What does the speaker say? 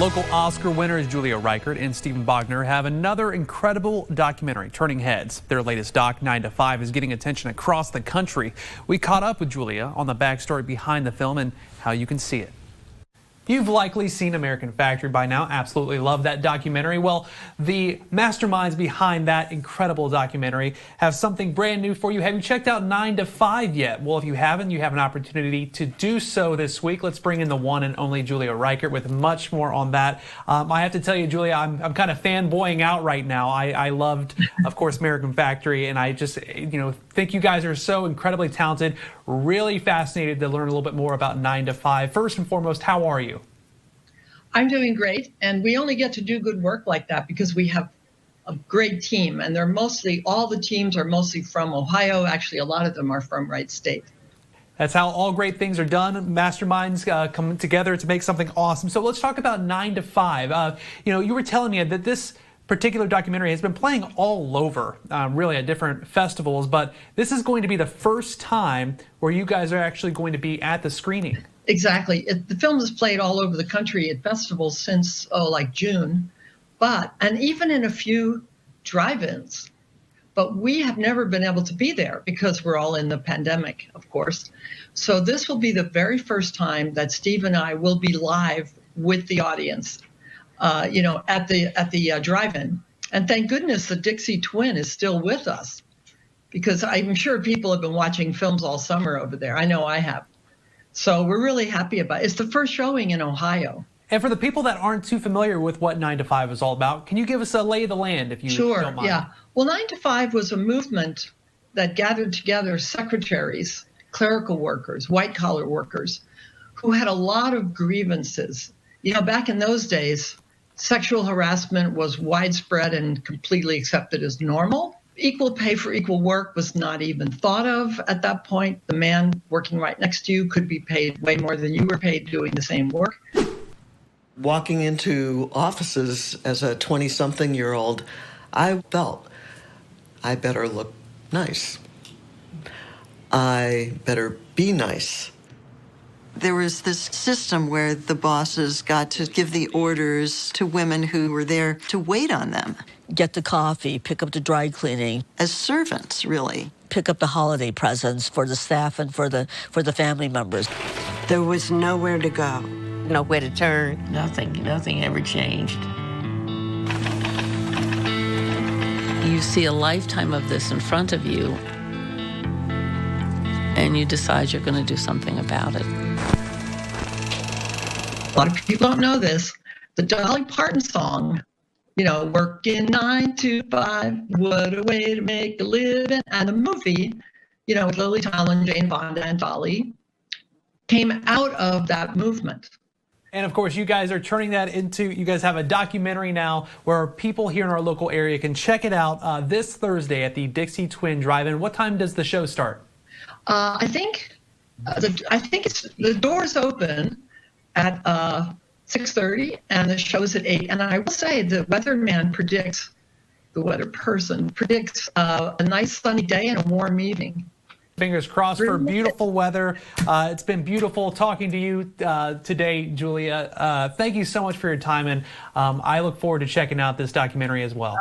Local Oscar winners Julia Reichert and Stephen Bogner have another incredible documentary, Turning Heads. Their latest doc, 9 to 5, is getting attention across the country. We caught up with Julia on the backstory behind the film and how you can see it. You've likely seen American Factory by now. Absolutely love that documentary. Well, the masterminds behind that incredible documentary have something brand new for you. Have you checked out 9 to 5 yet? Well, if you haven't, you have an opportunity to do so this week. Let's bring in the one and only Julia Reichert with much more on that. I have to tell you, Julia, I'm kind of fanboying out right now. I loved, of course, American Factory, and I just, think you guys are so incredibly talented. Really fascinated to learn a little bit more about 9 to 5. First and foremost, how are you? I'm doing great, and we only get to do good work like that because we have a great team, and all the teams are mostly from Ohio. Actually, a lot of them are from Wright State. That's how all great things are done. Masterminds come together to make something awesome. So let's talk about 9 to 5. You were telling me that this particular documentary has been playing all over, really at different festivals, but this is going to be the first time where you guys are actually going to be at the screening. Exactly. The film has played all over the country at festivals since, like June, and even in a few drive-ins. But we have never been able to be there because we're all in the pandemic, of course. So this will be the very first time that Steve and I will be live with the audience, at the drive-in. And thank goodness the Dixie Twin is still with us, because I'm sure people have been watching films all summer over there. I know I have. So we're really happy about it. It's the first showing in Ohio. And for the people that aren't too familiar with what 9 to 5 is all about, can you give us a lay of the land if you don't mind? Yeah. Well, 9 to 5 was a movement that gathered together secretaries, clerical workers, white-collar workers, who had a lot of grievances. Back in those days, sexual harassment was widespread and completely accepted as normal. Equal pay for equal work was not even thought of at that point. The man working right next to you could be paid way more than you were paid doing the same work. Walking into offices as a 20-something-year-old, I felt I better look nice. I better be nice. There was this system where the bosses got to give the orders to women who were there to wait on them. Get the coffee, pick up the dry cleaning. As servants, really. Pick up the holiday presents for the staff and for the family members. There was nowhere to go. Nowhere to turn. Nothing ever changed. You see a lifetime of this in front of you, and you decide you're going to do something about it. A lot of people don't know this. The Dolly Parton song, working 9 to 5, what a way to make a living. And the movie, with Lily Tomlin, Jane Fonda, and Dolly, came out of that movement. And of course, you guys are turning that you guys have a documentary now where people here in our local area can check it out this Thursday at the Dixie Twin Drive-In. What time does the show start? I think the doors open at 6:30 and the show's at 8. And I will say the weather person predicts a nice sunny day and a warm evening. Fingers crossed for beautiful weather. It's been beautiful talking to you today, Julia. Thank you so much for your time, and I look forward to checking out this documentary as well.